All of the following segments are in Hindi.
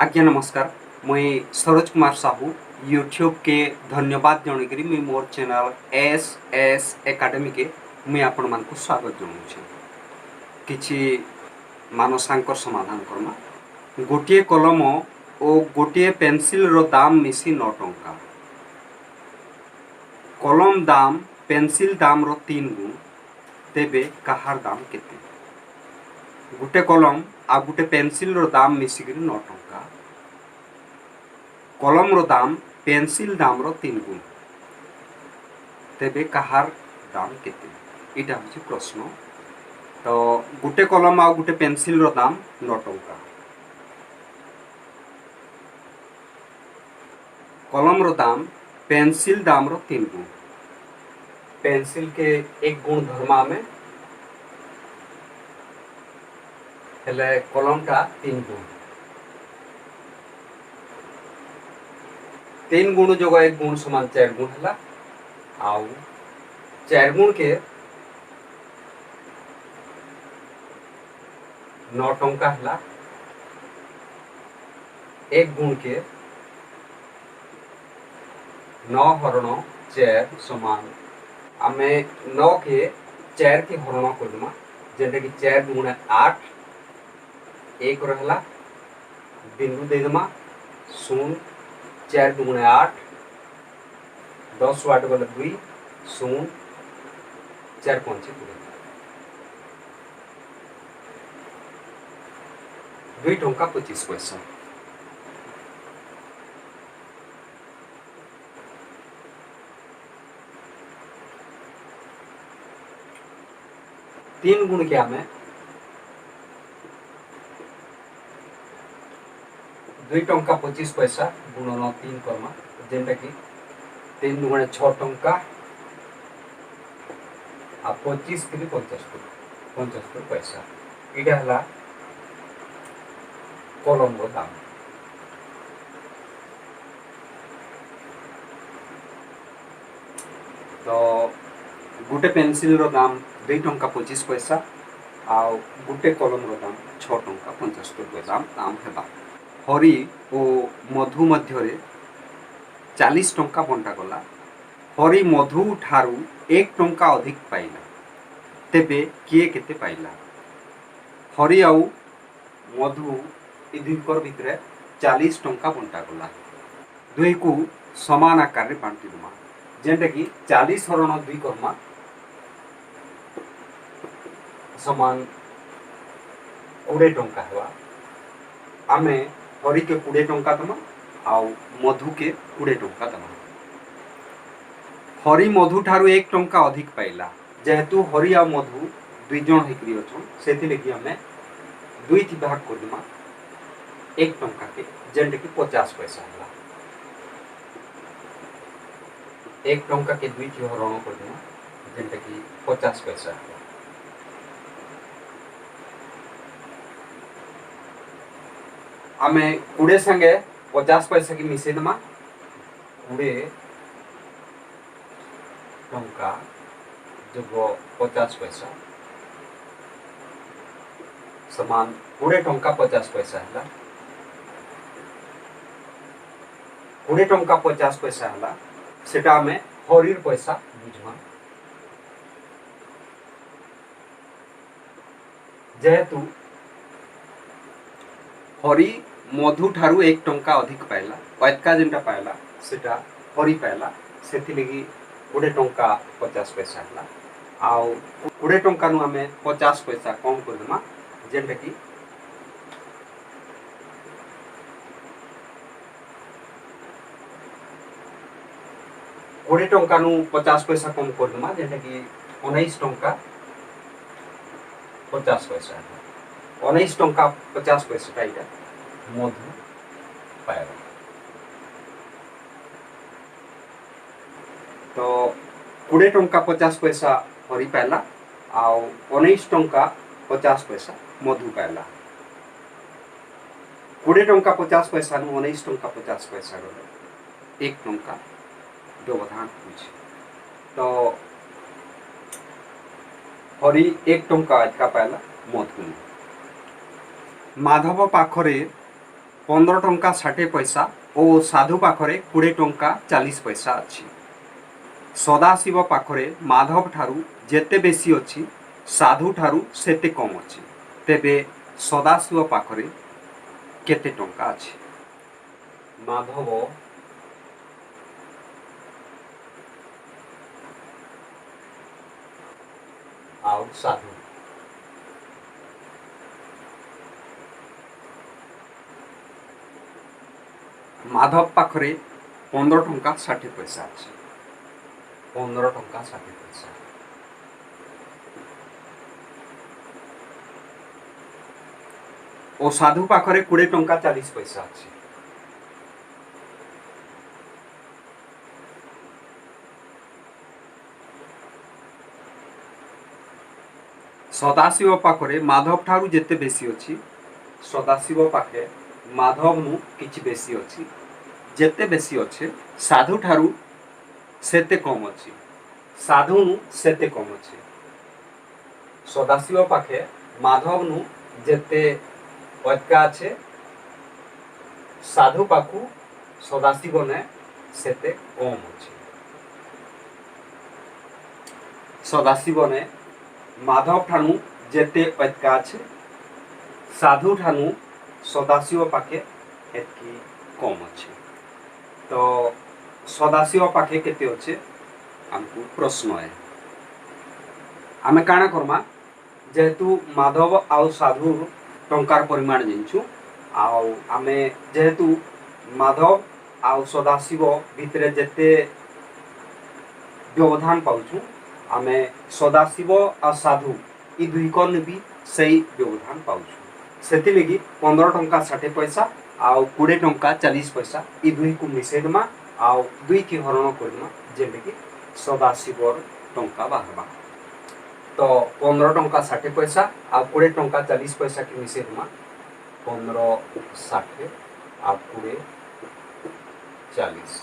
आज्ञा नमस्कार। मुई सरोज कुमार साहू यूट्यूब के धन्यवाद जनकरी मुई मोर चैनल एस एस एकेडमी के मुई आपण मान को स्वागत जनाऊँ। किछि मानसांकर समाधान करमा। गोटे कलम और गोटे पेंसिल रो दाम मिसी 9 टंका। कलम दाम पेंसिल दाम रो 3 गुण, तेबे कहार दाम केते? गोटे कलम आ गोटे पेंसिल रो दाम मिसिक 9 टंका। कलम रो दाम पेंसिल दाम रो 3 गुण, तेबे कहार दाम केते? इटा होछि प्रश्न। तो गोटे कलम आ गोटे पेंसिल रो दाम 9 टंका। कलम रो दाम पेंसिल दाम रो 3 गुण। पेंसिल के एक गुण धर्मा में हेले कलम टा 3 गुण। 3 गुण जगह 1 गुण समान 4 गुण हला। आउ 4 गुण के 9 टंका हला। 1 गुण के 9 हरण 4 समान आमे 9 के 4 के हरण करदमा, जेटा कि 4 गुणे 8 1 रहला। बिंदु दे दमा 0 4 गुणे 8 10 8 गले 2 0 4 5 2 टंका 25 पैसा। तीन गुण के आमे 2 टंका 25 पैसा गुणन 3 करमा, जेनटा कि 3 गुणे 6 टंका आ 25 के 75 पैसा। इटा हला कलम रो दाम। तो गोटे पेंसिल रो दाम 2 टंका 25 पैसा आ गोटे कलम रो दाम 6 टंका 75 पैसा दाम हेबा। हरि और मधु मध्य 40 टंका बंटा गला। हरि मधु ठारू 1 टंका अधिक पाइला, तेबे किए केते पाइला? हरि आउ मधु ए दुईकर भितर 40 टंका बंटा गला। दुई को समान आकार रे बांटी दमा, जेंटा कि 40 हरण 2 करमा समान 20 टंका हेबा। आमे हरि के 20 टंका दमा आउ मधु के 20 टंका दमा। हरि मधु ठारू 1 टंका अधिक पाइला, जेहेतु हरि आ मधु 2 जण हेकरी अछन, सेति लेकी हमें 2 थी भाग कर दमा 1 टंका के, जेंटा कि 50 पैसा होला। 1 टंका के 2 थी हरण कर दमा, जेंटा कि 50 पैसा होला। आमे 20 संगे 50 पैसा की मिसे दमा। 20 टंका जगो 50 पैसा समान 20 टंका 50 पैसा हला। 20 टंका 50 पैसा हला, सेटा हमें हरिर पैसा बुझमा। जेहेतु हरि मधु ठारू 1 टंका अधिक पाइला, पैतका जेनटा पाइला सेटा हरि पाइला, सेति लगी 20 टंका 50 पैसा हला। आउ 20 टंका नु हमें 50 पैसा कम कर दमा, जेनटा कि 20 टंका नु 50 पैसा कम कर दमा, जेनटा कि 19 टंका 50 पैसा है। 19 टंका 50 पैसा टाइटा मधु पाएगा। तो 20 टंका 50 पैसा हरि पाइला आउ 19 टंका 50 पैसा मधु पाइला। 20 टंका 50 पैसा नु 19 टंका 50 पैसा गले 1 टंका व्यवधान होछि। तो हरि 1 टंका अधिका पाइला मधु। माधव पाखरे 15 टंका 60 पैसा और साधु पाखरे 20 टंका 40 पैसा अच्छी। सदाशिव पाखरे माधव ठारू जेते बेसी अच्छी साधु ठारू सेते कम अच्छी। तेबे सदाशिव पाखरे केते टंका अच्छी? माधव आउ साधु। माधव पाखरे 15 टंका 60 पैसा अच्छी। 15 टंका 60 पैसा। और साधु पाखरे 20 टंका 40 पैसा अच्छी। सदाशिव पाखरे माधव ठारू जेते बेसी अच्छी सदाशिव पाखे माधव नु किछि बेसी अच्छी जेते बेसी अच्छे साधु ठारू सेते कम अच्छी साधु नु सेते कम अच्छी। सदाशिव पाखे माधव नु जेते अधिका अच्छे साधु पाखु सदाशिव ने सेते कम अच्छी। सदाशिव ने माधव ठानु जेते अधिका अच्छे साधु ठानु सदाशिव पाखे एतकी कम अच्छे। तो सदाशिव पाखे केते अच्छे आमको प्रश्न है। आमे काना करमा जेहेतु माधव आउ साधु टंकार परिमाण जिंचु आउ आमे जेहेतु माधव आउ सदाशिव भितरे जेते व्यवधान पाउछु आमे सदाशिव आ साधु ई दुई कन भी सही व्यवधान पाउछु। सेति लगी 15 टंका 60 पैसा आउ 20 टंका 40 पैसा ई दुई को मिसेदमा आउ दुई की हरण करना जेमे कि सदाशिवर टंका बाहरबा। तो 15 टंका 60 पैसा आउ 20 टंका 40 पैसा की मिसेदमा 15 60 आउ 20 40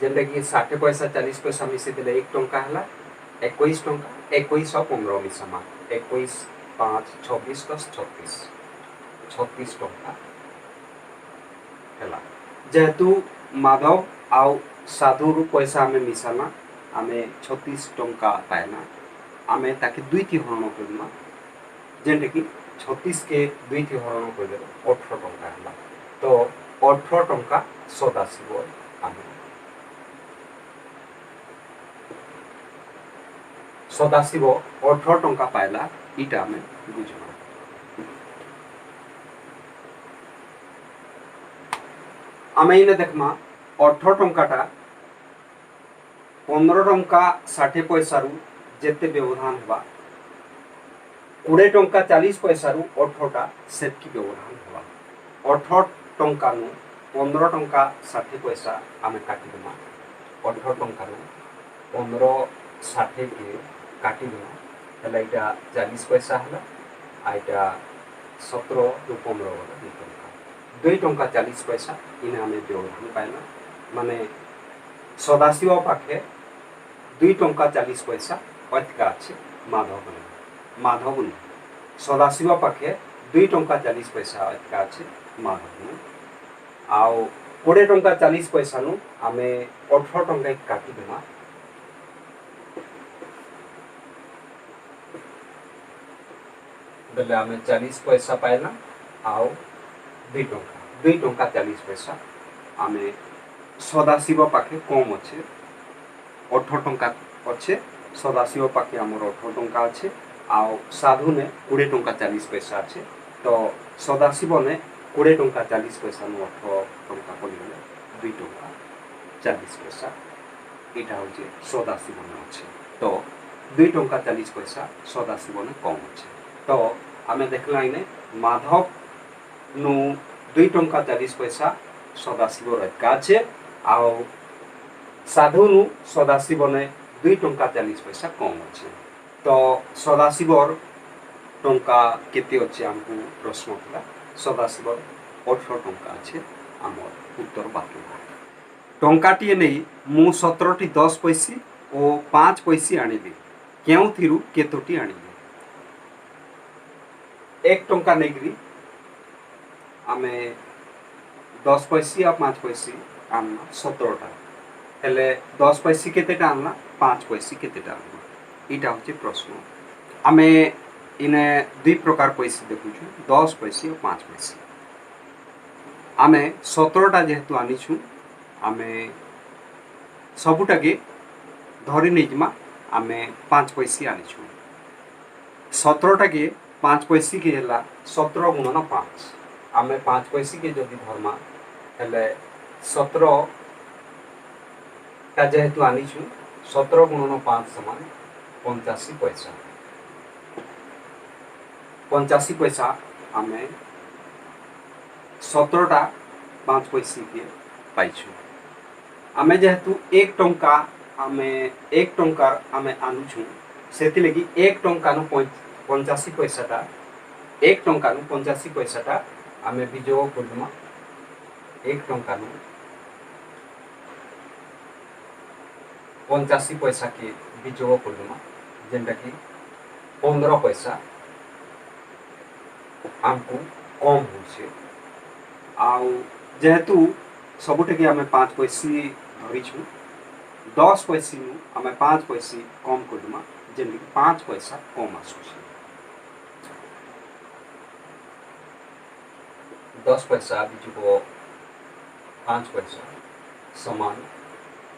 जेंटा कि 60 पैसा 40 पैसा मिसे देले 1 टंका हला 21 टंका 21 और 15 मिसामा 21 5 26 10 36 टंका हला। जेहेतु माधव आउ साधु रु पैसा हमें मिसाना हमें 36 टंका पाएना हमें ताकि दुई की हरण करना जेंटा कि 36 के दुई की हरण कर दे 18 टंका हला। तो 18 टंका सदाशिव आमे सदाशिव 18 टंका पाइला इटा में बुझना। आमे इने देखमा 18 टंकाटा 15 टंका 60 पैसा रु जेते व्यवधान होबा 20 टंका 40 पैसा रु 18टा सेतकी व्यवधान होबा। 18 टंका नु 15 टंका 60 पैसा आमे काटी देमा 18 टंका रु 15 60 के काटी देना हला इटा 40 पैसा हला आइटा 17 रु 15 वाला 2 टंका 2 टंका 40 पैसा इने हमें व्यवधान पाइला माने सदाशिव पाखे 2 टंका 40 पैसा अधिका अच्छे माधव ने सदाशिव पाखे 2 टंका 40 पैसा अधिका अच्छे माधव ने आउ 20 टंका 40 पैसा नु आमे 18 टंका काटी देमा बेले आमे 40 पैसा पाइला आउ 2 टंका 40 पैसा आमे सदाशिव पाखे कम अच्छे 18 टंका अच्छे सदाशिव पाखे आमर 18 टंका अच्छे आउ साधु ने 20 टंका 40 पैसा अच्छे। तो सदाशिव ने 20 टंका 40 पैसा नु 18 टंका पड़े 2 टंका 40 पैसा इटा होचे सदाशिव ने अच्छे। तो 2 टंका 40 पैसा सदाशिव ने कम अच्छे। तो आमे देखला इने माधव नु 2 टंका 40 पैसा सदाशिव अधिका अच्छे आउ साधु नु सदाशिव ने 2 टंका 40 पैसा कम अच्छे। तो सदाशिवर टंका केते अच्छे हमको प्रश्न था सदाशिवर 18 टंका अच्छे आमर उत्तर बाकी टंकाटी नहीं मु 17टी 10 पैसी और 5 पैसी आनिली केउथिरु केतोटी आनिली 1 टंका नेगरी आमे 10 पैसी और 5 पैसी आनना 17टा हेले 10 पैसी केतेटा आनला 5 पैसी केतेटा आनला इटा होची प्रश्न आमे इने दुई प्रकार पैसी देखुछु 10 पैसी और 5 पैसी आमे 17टा जेहेतु आनिछु आमे सबुटाके धरी नहीं जिमा आमे 5 पैसी आनिछु 17टाके 5 पैसी के हला 17 गुणन 5 आमे 5 पैसी के जदि धर्मा हेले 17 टा जेहेतु आनिछु 17 गुणन 5 समान 85 पैसा 85 पैसा आमे 17टा 5 पैसी के पाइछु आमे जेहेतु 1 टंका आमे 1 टंका आमे आनुछु सेति लगी 1 टंका नु 85 पैसाटा 1 टंका नु 85 पैसाटा आमे बिजोग करदमा 1 टंका नु 85 पैसा के बिजोग करदमा जेंटा कि 15 पैसा आमको कम होछे आउ जेहेतु सबुटे आमे 5 पैसी धरिछु 10 पैसी नु आमे 5 पैसी कम करदमा जेंटा कि 5 पैसा कम आसुछे 10 पैसा बिजुको 5 पैसा समान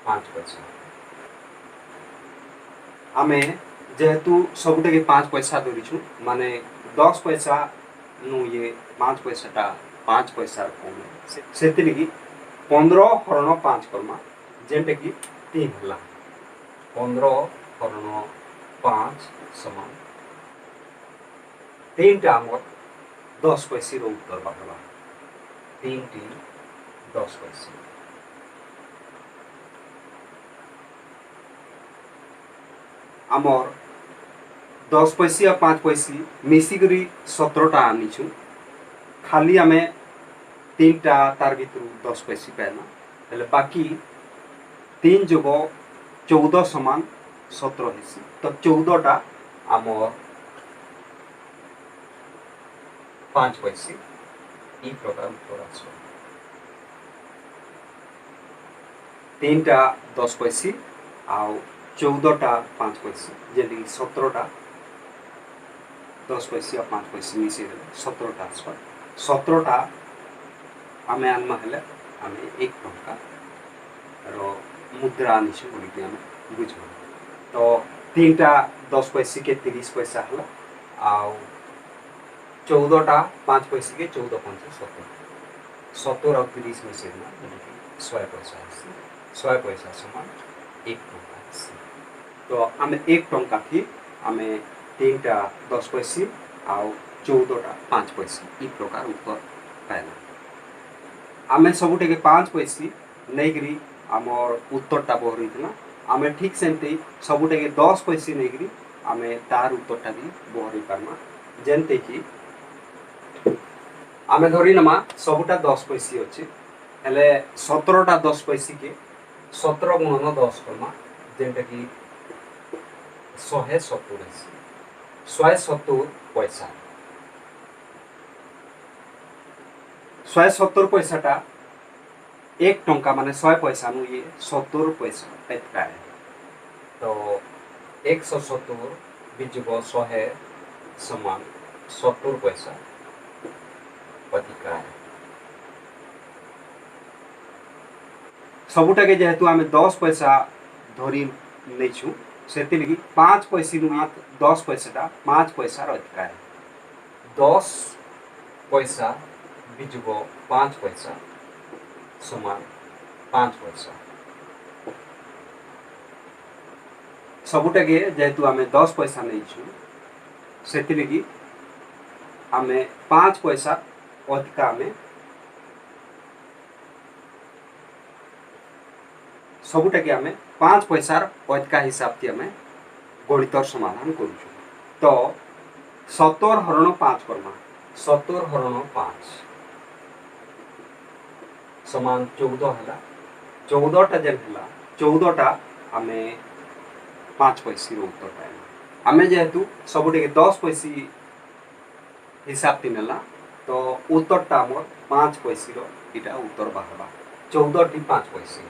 5 पैसा आमे जेहेतु सबुटे के 5 पैसा धरिछु माने 10 पैसा नु ये 5 पैसाटा 5 पैसा कम सेति लगी 15 हरण 5 करमा जेंटे कि 3 हला 15 हरण 5 समान 3 टा हमर 10 पैसी रो उत्तर बाहरला 3 टी 10 पैसी आमर 10 पैसी और 5 पैसी मिसिकरी 17टा आनिछु खाली आमे 3टा तार भितर 10 पैसी पाइना हेले बाकी 3 जोगो 14 समान 17 हेसी तो 14टा आमर 5 पैसी ई प्रकार उत्तर आसो 3टा 10 पैसी आउ 14टा 5 पैसी जेली 17टा 10 पैसी और 5 पैसी मिसी 17टा आसो 17टा आमे आनमा हेले आमे 1 टंका रो मुद्रा आनिछु बोलिके आमे बुझो तो 3टा 10 पैसी के 30 पैसा हला आउ 14टा 5 पैसी के 14 5 70 70 और 30 मिसी ना 100 पैसा आसी 100 पैसा समान 1 टंका आसी तो आमे 1 टंका की आमे 3टा 10 पैसी आउ 14टा 5 पैसी ई प्रकार उत्तर पाइला आमे सबुटे के 5 पैसी नैगरी आमर उत्तरटा बहरइतला आमे ठीक सेमते सबुटे के 10 पैसी नैगरी आमे तार उत्तरटा भी बहरइ पारमा जेनते कि आमे धरि नमा सबुटा 10 पैसी अछि हेले 17टा 10 पैसी के 17 गुणन 10 करमा जेनटा कि 170 अछि 170 पैसा 170 पैसाटा 1 टंका माने 100 पैसा नु ये 70 पैसा एतका है तो 170 बिजुको 100 समान 70 पैसा अधिका है सबुटा के जेहेतु आमे 10 पैसा धरी नै छु सेति लगी 5 पैसी नु 10 पैसाटा 5 पैसा अधिका है 10 पैसा बिजुको 5 पैसा समान 5 पैसा सबुटा के जेहेतु आमे 10 पैसा नै छु सेति लगी आमे 5 पैसा अधिका आमे सबुटा के आमे 5 पैसार अधिका हिसाब से आमे गणितर समाधान करूछु तो 70 हरण 5 करमा 70 हरण 5 समान 14 हला 14टा जेन हला 14टा आमे 5 पैसी रो उत्तर पाइला आमे जेहेतु सबुटे के 10 पैसी हिसाब ती नेला तो उत्तरटा आमर 5 पैसी इटा उत्तर बाहर 14 5 पैसी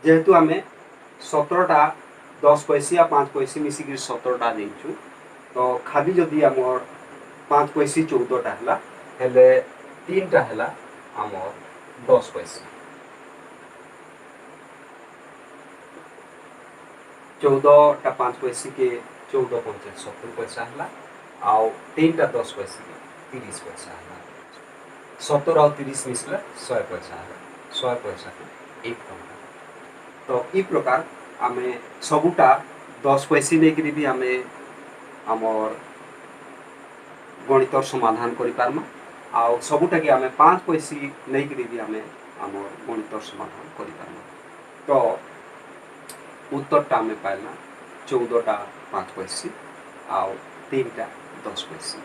जेहेतु आम 17टा 10 पैसी या 5 पैसी मिसिक 17टा देचु तो खाली जदि आमर 5 पैसी 14टा है 3टा है आमर 10 पैसी 14टा 5 पैसी के 14 पंचे 70 पैसा है आउ 3टा 10 पैसी के 30 पैसा है 70 और 30 मिसले 100 पैसा है 100 पैसा के 1 टंका तो ई प्रकार आमे सबुटा 10 पैसी नहीं भी आमे आमर गणितर समाधान करि पारमा आउ सबुटा के आमे 5 पैसी नहीं भी आमे आमर गणितर समाधान करि पारमा तो उत्तरटा आमे पाइला 14टा 5 पैसी आउ 3टा 10 पैसी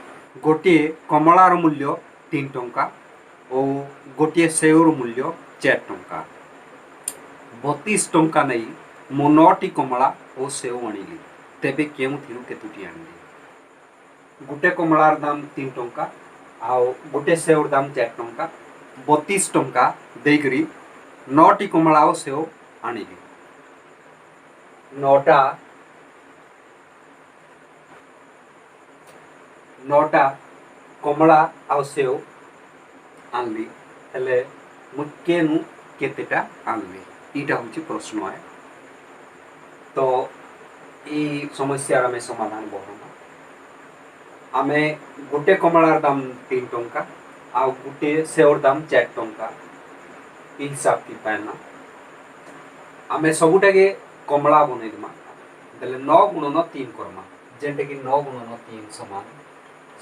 गोटे कमलार मूल्य 3 टंका और गोटे सेवर मूल्य 4 टंका 32 टंका नहीं मो 9टी कमला और सेव आनिली तेबे केउथिरु केतुटी आनिली गोटे कमलार दाम 3 टंका आउ गोटे सेवर दाम 4 टंका 32 टंका देकरी 9टी कमला और सेव आनिली 9टा कमला आउ सेव आनली हेले मुकेनु केतेटा आनली इटा होची प्रश्न है तो ई समस्या आमे समाधान बहरमा आमे गोटे कमलार दाम 3 टंका आ गोटे सेवर दाम 4 टंका ई हिसाब की पाना आमे सबुटा के कमला बनइमा देले 9 गुणन 3 करमा जेंटे कि 9 गुणन 3 समान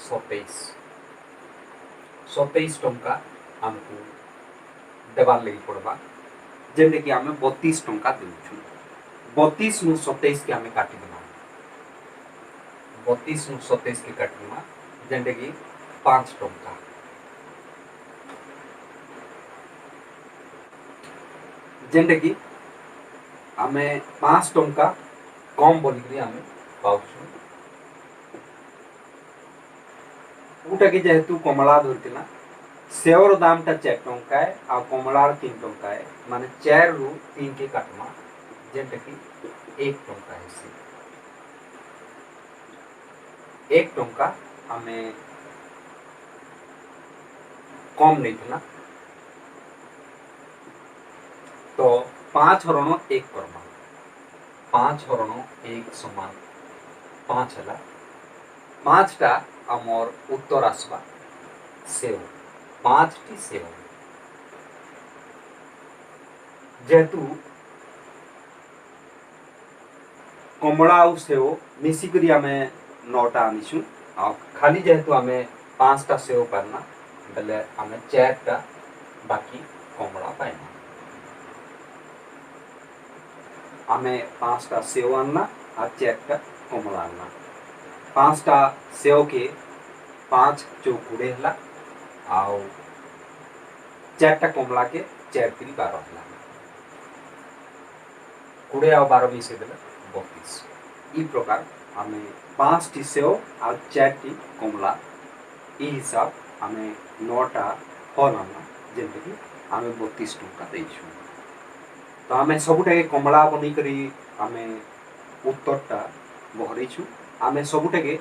27 टंका हमको देवार लगी पड़वा जेंटे कि आमे 32 टंका देउछु 32 नु 27 के आमे काटी देमा 32 नु 27 के काटी देमा जेंटे कि 5 टंका जेंटे कि आमे 5 टंका कम बोलिकरी आमे पाउछु उटा कि जेहेतु कमला धरतिला सेवर दामटा 4 टंका है आ कमलार 3 टंका है माने 4 रु 3 के काटमा जेंटे कि 1 टंका है से 1 टंका आमे कम नहीं थिला तो 5 हरण 1 करमा 5 हरण 1 समान 5 हला 5टा आमर उत्तर आसवा सेव 5टी सेव जेहेतु कमला आउ सेव मिसिकरी आमे 9टा आनिछु आ खाली जेहेतु आमे 5टा सेव पारना बेले आमे 4टा बाकी कमला पाइना आमे 5टा सेव आनना आ 4टा कमला आनना 5टा सेव के 5 चौकुड़े हला आउ 4टा कमला के 4 3 12 हला 20 आ 12 मिसे देले 32 ई प्रकार आमे 5टी सेव आ 4टी कमला ई हिसाब आमे 9टा फल आनना जेंते कि आमे 32 टंका देइछु तो आमे सबुटा के कमला बनी करी आमे उत्तरटा बहरीछु आमे सबुटा के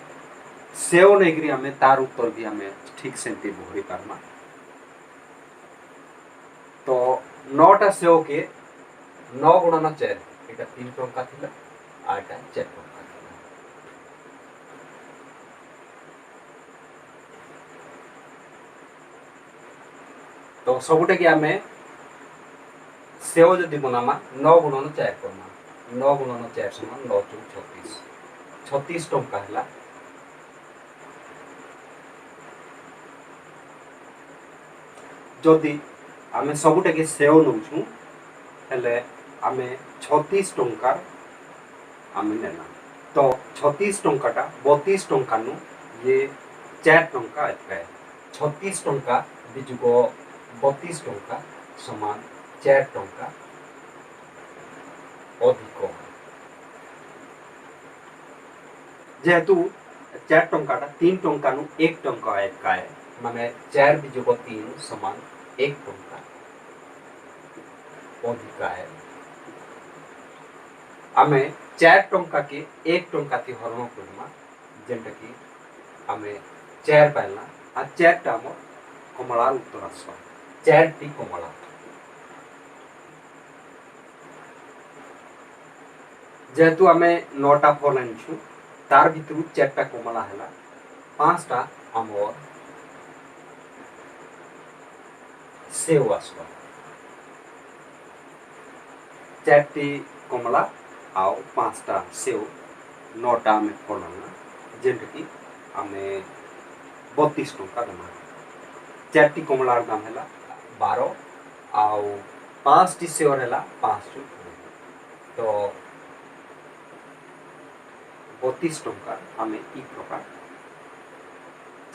सेव नहीं करी आमे तार उत्तर भी आमे ठीक सेंते बहरी पारमा तो 9टा सेव के 9 गुणन 4 एटा 3 टंका थिला आ एटा 4 टंका थिला तो सबुटा के आमे सेव जदि बनामा 9 गुणन 4 करमा 9 गुणन 4 समान 9 चौक 36 36 टंका हला जदि आमे सबुटा के सेव नउछु हेले आमे 36 टंका आमे नेना तो 36 टंकाटा 32 टंका नु ये 4 टंका अटका है 36 टंका बिजुको 32 टंका समान 4 टंका अधिक जेहेतु 4 टंकाटा 3 टंकानु 1 टंका एकाए माने 4 वियोग 3 समान 1 टंका अधिकाए आमे 4 टंका के 1 टंका थी हरण करमा जेंटा कि आमे 4 पाइला आ 4 टा हमर कमला उत्तर आसवा 4 टी कमला जेहेतु आमे 9 टा फल आनिछु तार भितरु 4 टा कमला हैला 5 टा हमर सेव आसवा 4 टी कमला आउ 5 टा सेव 9 टा आमे फल आनला जेंटा कि आमे 32 टंका दमा 4 टी कमलार दाम हैला 12 आउ 5 टी सेव हैला 5 तो 32 टंका आमे ई प्रकार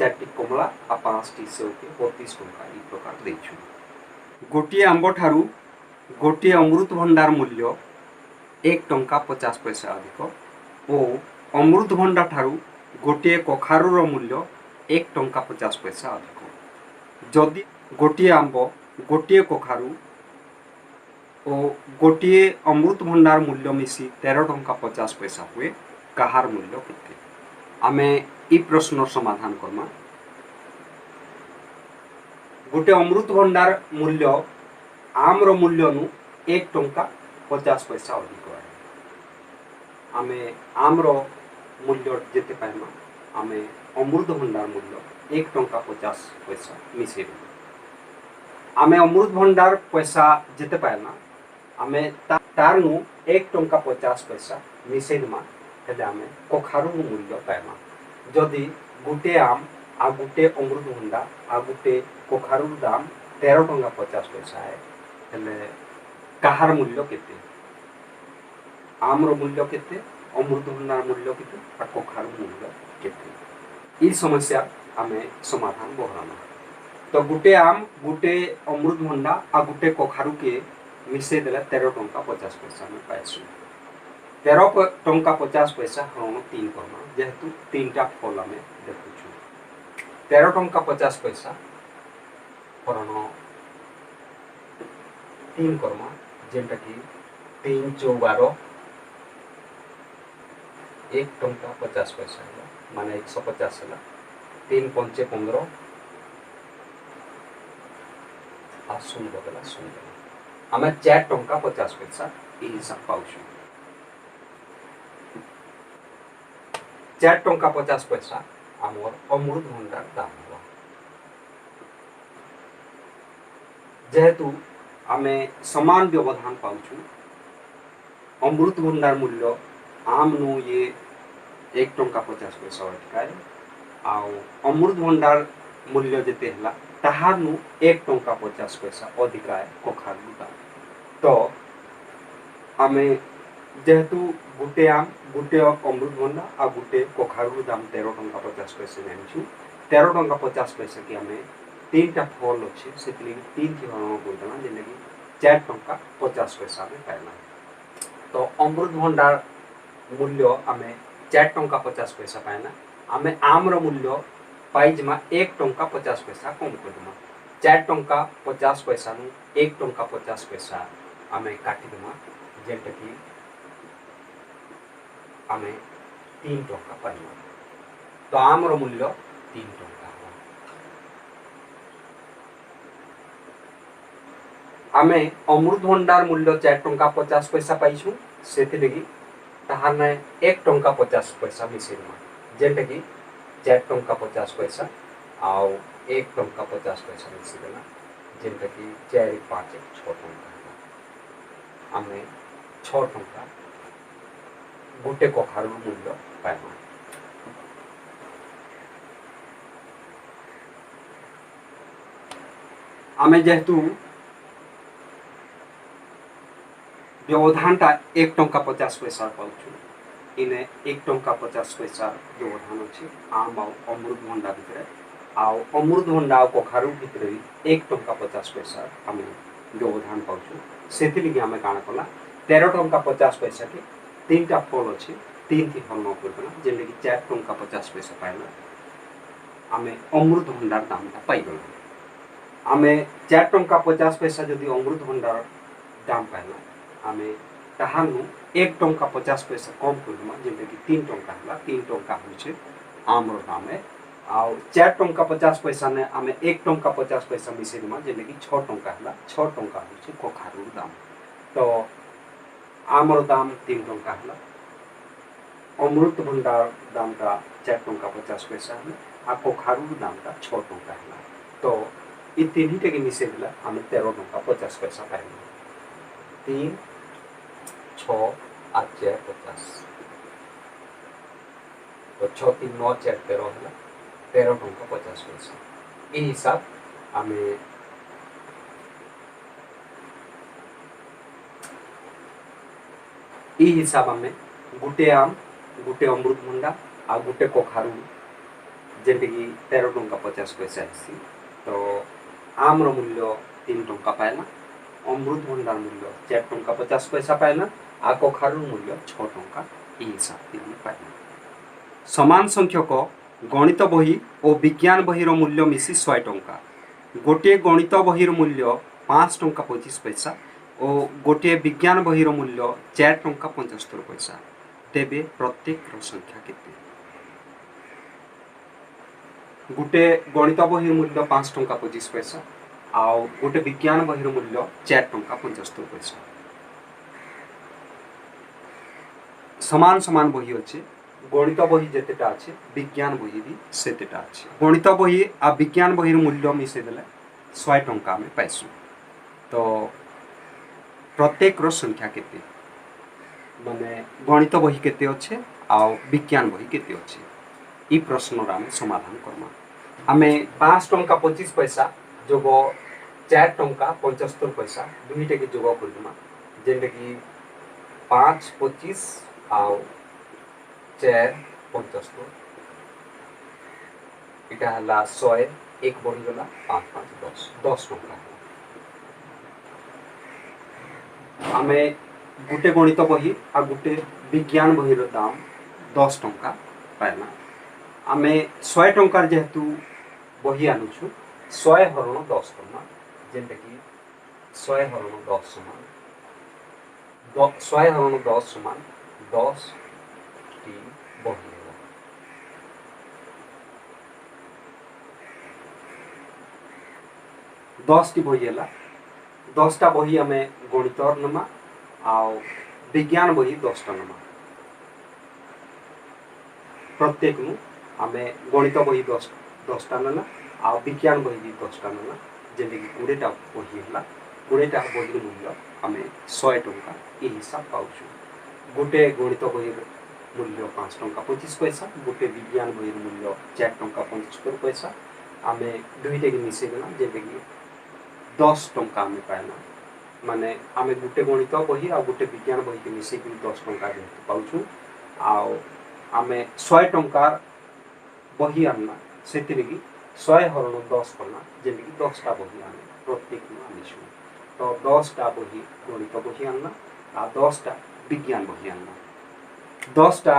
4 टी कमला आ 5 टी सेव के 32 टंका ई प्रकार देछु गोटिए आंब ठारू गोटिए अमृतभंडार मूल्य 1 टंका 50 पैसा अधिक और अमृतभंडार ठारू गोटिए कखारुर मूल्य 1 टंका 50 पैसा अधिक जदि गोटिए आंब गोटिए कखारु और गोटिए अमृतभंडार मूल्य मिसी 13 टंका 50 पैसा हुए कहार मूल्य केते आमे ई प्रश्न समाधान करमा गोटे अमृतभंडार मूल्य आमर मूल्य नु 1 टंका 50 पैसा अधिक है आमे आमर मूल्य जेते पाइमा आमे अमृतभंडार मूल्य 1 टंका 50 पैसा मिसे आमे अमृतभंडार पैसा जेते पाइमा आमे तार नु 1 टंका 50 पैसा मिसेदमा हेले आमे कखारु मूल्य पाइमा जदि गुटे आम आ गुटे अमृतभंडा आ गुटे कखारु दाम 13 टंका 50 पैसा है हेले कहार मूल्य केते आमर मूल्य केते अमृतभंडार मूल्य केते आ कखारु मूल्य केते ई समस्या आमे समाधान बहराना तो गुटे आम गुटे अमृतभंडा आ गुटे कखारु के मिसे देला 13 टंका 50 पैसा में पाइसु 13 टंका 50 पैसा हरण 3 करमा जेहेतु 3 टा फल आमे देखुछु 13 टंका 50 पैसा हरण 3 करमा जेंटा कि 3 × 12 1 टंका 50 पैसा है माने 150 है 3 × 5 15 आ शून्य बदला शून्य आमे 4 टंका 50 पैसा ई हिसाब पाउछु 4 टंका 50 पैसा आमर अमृतभंडार दाम हुआ जेहेतु आमे समान व्यवधान पाउछु अमृतभंडार मूल्य आम नु ये 1 टंका 50 पैसा अटकाए आउ अमृतभंडार मूल्य जेते हला ताहार नु 1 टंका 50 पैसा अधिकाए कखारु दाम तो आमे जेहेतु गुटे आम गुटे अमृतभंडा आ गुटे कखारु दाम 13 टंका 50 पैसा जानिछु 13 टंका 50 पैसा की आमे 3 टा फल अछि सेतली 3 की हरण करदना जेने कि 4 टंका 50 पैसा में पाइना तो अमृतभंडार मूल्य आमे 4 टंका 50 पैसा पाइना आमे आमर मूल्य पाइजमा 1 टंका 50 पैसा कम करदमा 4 टंका 50 पैसा नु 1 टंका 50 पैसा आमे काटिदमा जेंटा कि आमे 3 टंका पाइमा तो आमर मूल्य 3 टंका आमे अमृतभंडार मूल्य 4 टंका 50 पैसा पाइछु सेति लगी ताहार ने 1 टंका 50 पैसा मिसेमा जेंटा कि 4 टंका 50 पैसा आउ 1 टंका 50 पैसा मिसे देना जेंटा कि 4 5 6 टंका आमे 6 टंका गोटे कखारु मूल्य पाइमा आमे जेहेतु व्यवधानटा 1 टंका 50 पैसा पाउछु इने 1 टंका 50 पैसा व्यवधान अछि आम आउ अमृतभंडा भितरे आउ अमृतभंडा आउ कखारु भितरे 1 टंका 50 पैसा आमे व्यवधान पाउछु सेति लगी आमे काना कला 13 टंका 50 पैसा के 3 टा फल अछि तीन थी हरण करदेमा जेनटा कि 4 टंका 50 पैसा पाइला आमे अमृतभंडार दामटा पाइगला आमे 4 टंका 50 पैसा जदि अमृतभंडार दाम पाइला आमे ताहानु 1 टंका 50 पैसा कम करदेमा जेनटा कि 3 टंका हला 3 टंका होचे आमर दाम है आउ 4 टंका 50 पैसा ने आमे 1 टंका 50 पैसा मिसे देमा जेनटा कि 6 टंका हला 6 टंका होचे कखारू दाम तो आमर दाम 3 टंका हला अमृत भंडार दाम का 4 टंका 50 पैसा है आ कखारू दाम का 6 टंका है तो ये तीन टे मिसे देला आम 13 टंका 50 पैसा पाइल 3 6 8 4 50 तो 6 3 9 4 13 है 13 टंका 50 पैसा ये हिसाब आम ये हिसाब आम गुटे आम गुटे अमृतभंडा आ गुटे कखारू जेनटा कि 13 टंका 50 पैसा आसी तो आमर मूल्य 3 टंका पाइला अमृतभंडार मूल्य 4 टंका 50 पैसा पाइला आ कखारू मूल्य 6 टंका ये हिसाब से पाइला समान संख्यक गणित बही और विज्ञान बहीर मूल्य मिसी 100 टंका गोटे गणित बहीर मूल्य 5 टंका 25 पैसा और गोटे विज्ञान बहीर मूल्य 4 टंका 75 पैसा तेबे प्रत्येक संख्या केते गोटे गणित बही मूल्य 5 टंका 25 पैसा आउ गोटे विज्ञान बहीर मूल्य 4 टंका 75 पैसा समान समान बही अच्छे गणित बही जितेटा अच्छे विज्ञान बही भी सेतेटा अच्छे गणित बही आ विज्ञान बहीर मूल्य मिसे देले 100 टंका में पाइसु तो प्रत्येक संख्या केते माने गणित बही केते अच्छे आ विज्ञान बही केते अच्छे ई प्रश्न आम समाधान करमा आमे 5 टंका 25 पैसा जोग 4 टंका 75 पैसा दुईटा के जोग करदेमा जेनटा कि 5 25 आ 4 75 इटा हला 100 एक बढ़ी गला 5 5 10 टंका आमे गोटे गणित बही आ गोटे विज्ञान बहीर दाम 10 टंका पाइला आमे 100 टंकार जेहेतु बही आनुछु 100 हरण 10 टंका जेनटा कि 100 हरण 10 समान 100 हरण 10 समान 10 टी बही है 10 टी बही है 10 टा बही आमे गणित नमा आउ विज्ञान बही 10 टा नमा प्रत्येक नु आमे गणित बही 10 टा ना आ विज्ञान बही भी 10 टा ना जेनटा कि 20 टा बही है 20 टा बही मूल्य आमे 100 टंका ये हिसाब पाउछु गोटे गणित बही मूल्य 5 टंका 25 पैसा गोटे विज्ञान बही मूल्य 4 टंका 75 पैसा आमे दुईटा के मिसे देना जेनटा कि 10 टंका आमे पाइना माने आमे गोटे गणित बही आ गोटे विज्ञान बही के मिसे 10 टंका जेहेतु पाउछु आउ आमे 100 टंका बही आनना से 100 हरण 10 करना जेनटा कि 10 टा बही आने प्रत्येक आनिछु तो 10 टा बही गणित बही आनना आ 10 टा विज्ञान बही आनना 10 टा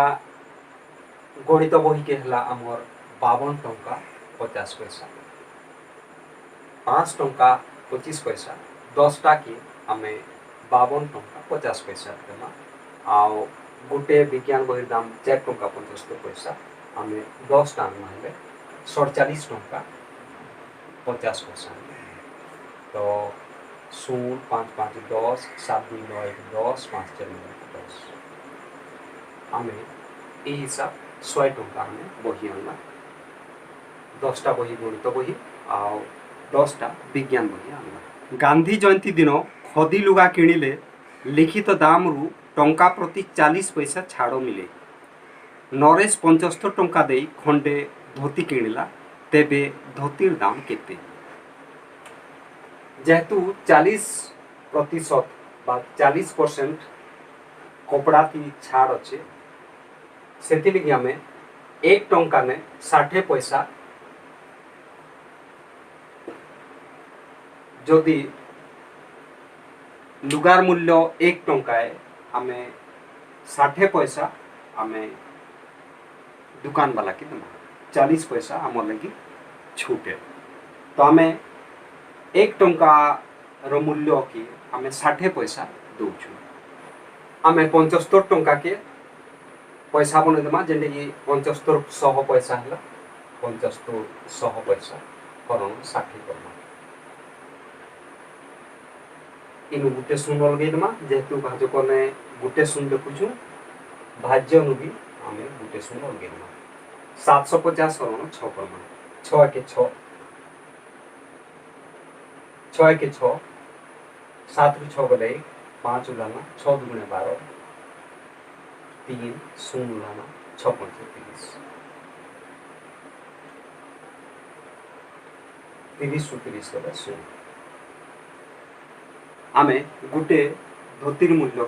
गणित बही के हला हमर 52 टंका 50 पैसा 5 टंका 25 पैसा 10 टा के आमे 52 टंका 50 पैसा देमा आउ गोटे विज्ञान बही दाम 4 टंका 75 पैसा आमे 10 टा मानले 47 टंका 50 पैसा तो 0 5 5 10 7 2 9 1 10 5 4 9 10 आमे ये हिसाब 100 टंका में बही आनला 10 टा बही गणित बही आ 10 टा विज्ञान बही आनला गांधी जयंती दिन खदी लुगा किणिले लिखित दाम रु टंका प्रति 40 पैसा छाड़ मिले नरेश 75 टंका दे खंडे धोती किणिला तेबे धोतीर दाम केते जेहेतु 40% बा 40% कपड़ा की छाड़ अच्छे से लगी आम 1 टंका ने 60 पैसा जदि लुगार मूल्य 1 टंका है आम 60 पैसा आमे दुकान वाला के देमा 40 पैसा आम लगी छूटे। तो आमे 1 टंका रो मूल्य की आमे 60 पैसा दौछु। आमे 75 टंका के पैसा बने देमा जेंडे कि 75 100 पैसा हला 75 100 पैसा हरण 60 करमा। इनु गुटे शून्य लगे देमा जेहेतु भाजक ने गुटे शून्य देखुछु भाज्य नु भी आमे गुटे शून्य लगे देमा 750 हरण 6 करमा। 6 के 6 6 के 6 7 रु 6 गले 5 उलाना 6 दुगुणे 12 3 शून्य उलाना 6 पंचे 30 30 रु 30 गले शून्य। आमे गुटे धोतीर मूल्य